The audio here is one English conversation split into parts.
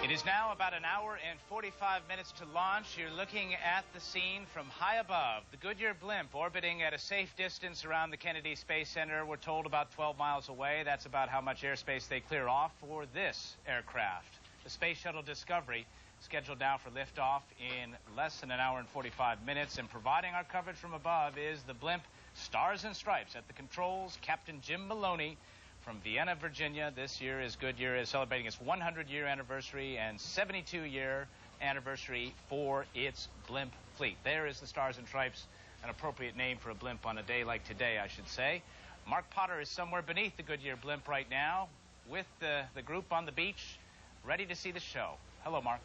It is now about an hour and 45 minutes to launch. You're looking at the scene from high above. The Goodyear blimp orbiting at a safe distance around the Kennedy Space Center. We're told about 12 miles away. That's about how much airspace they clear off for this aircraft. The Space Shuttle Discovery scheduled now for liftoff in less than an hour and 45 minutes. And providing our coverage from above is the blimp Stars and Stripes. At the controls, Captain Jim Maloney from Vienna, Virginia. This year is Goodyear is celebrating its 100-year anniversary and 72-year anniversary for its blimp fleet. There is the Stars and Stripes, an appropriate name for a blimp on a day like today, I should say. Mark Potter is somewhere beneath the Goodyear blimp right now with the group on the beach, ready to see the show. Hello, Mark.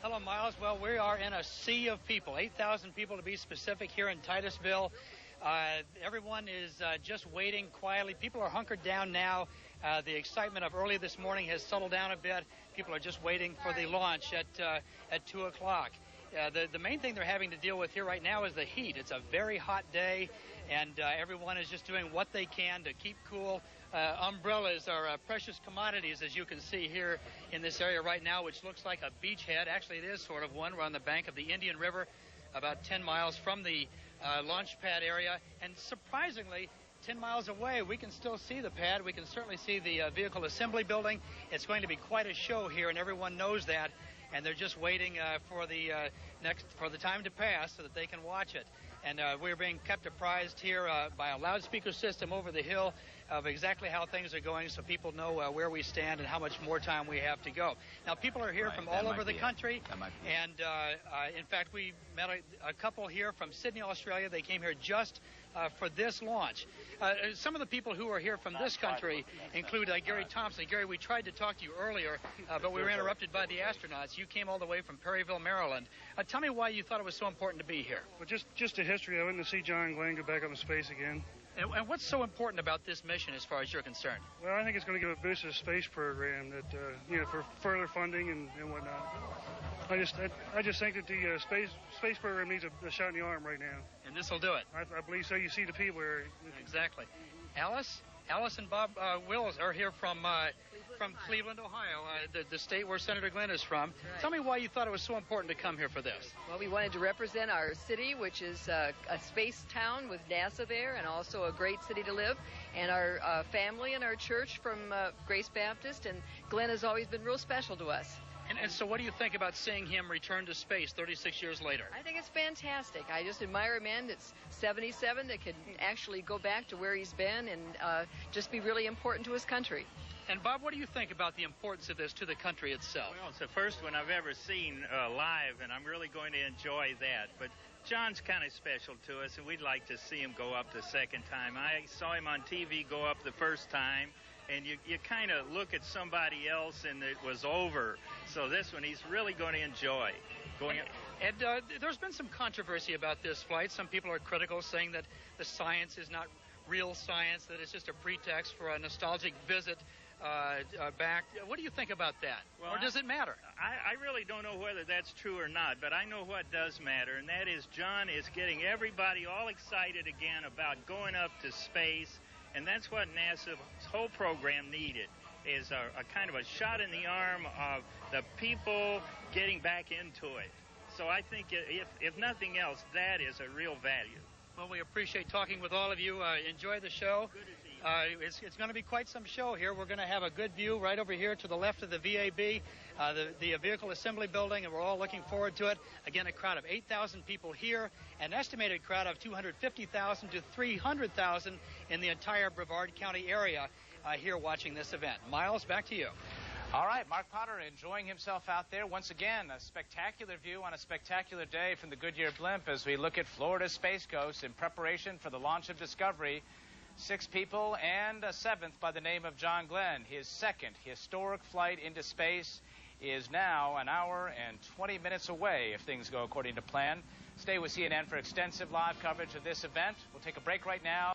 Hello, Miles. Well, we are in a sea of people, 8,000 people to be specific, here in Titusville. Everyone is just waiting quietly. People are hunkered down now. The excitement of early this morning has settled down a bit. People are just waiting for the launch at 2 o'clock. The main thing they're having to deal with here right now is the heat. It's a very hot day, and everyone is just doing what they can to keep cool. Umbrellas are precious commodities, as you can see here in this area right now, which looks like a beachhead. Actually, it is sort of one. We're on the bank of the Indian River, about 10 miles from the launch pad area, and surprisingly 10 miles away we can still see the pad. We can certainly see the vehicle assembly building. It's going to be quite a show here, and everyone knows that, and they're just waiting for the time to pass so that they can watch it. And we're being kept apprised here by a loudspeaker system over the hill of exactly how things are going, so people know where we stand and how much more time we have to go. Now, people are here from all over the country, and in fact, we met a couple here from Sydney, Australia. They came here just for this launch. Some of the people who are here from this country include Gary Thompson. Gary, we tried to talk to you earlier, but we were interrupted by the astronauts. You came all the way from Perryville, Maryland. Tell me why you thought it was so important to be here. Well, just the history of it, and to see John and Glenn go back up in space again. And what's so important about this mission as far as you're concerned? Well, I think it's going to give a boost to the space program that, for further funding and whatnot. I just think that the space program needs a shot in the arm right now. And this will do it. I believe so. You see the people here. Exactly. Alice and Bob Wills are here from Cleveland, Ohio, the state where Senator Glenn is from. Right. Tell me why you thought it was so important to come here for this. Well, we wanted to represent our city, which is a space town with NASA there, and also a great city to live, and our family and our church from Grace Baptist, and Glenn has always been real special to us. And so what do you think about seeing him return to space 36 years later? I think it's fantastic. I just admire a man that's 77 that can actually go back to where he's been and just be really important to his country. And Bob, what do you think about the importance of this to the country itself? Well, it's the first one I've ever seen live, and I'm really going to enjoy that. But John's kind of special to us, and we'd like to see him go up the second time. I saw him on TV go up the first time, and you kind of look at somebody else and it was over. So this one he's really going to enjoy. And there's been some controversy about this flight. Some people are critical, saying that the science is not real science, that it's just a pretext for a nostalgic visit back. What do you think about that? Well, or does it matter? I really don't know whether that's true or not, but I know what does matter, and that is John is getting everybody all excited again about going up to space. And that's what NASA's whole program needed, is a kind of a shot in the arm of the people getting back into it. So I think if nothing else, that is a real value. Well, we appreciate talking with all of you. Enjoy the show. Good to see you. It's going to be quite some show here. We're going to have a good view right over here to the left of the VAB, the vehicle assembly building, and we're all looking forward to it. Again, a crowd of 8,000 people here, an estimated crowd of 250,000 to 300,000 in the entire Brevard County area here watching this event. Miles, back to you. All right, Mark Potter enjoying himself out there. Once again, a spectacular view on a spectacular day from the Goodyear blimp as we look at Florida's Space Coast in preparation for the launch of Discovery. 6 people and a 7th by the name of John Glenn. His second historic flight into space is now an hour and 20 minutes away if things go according to plan. Stay with CNN for extensive live coverage of this event. We'll take a break right now.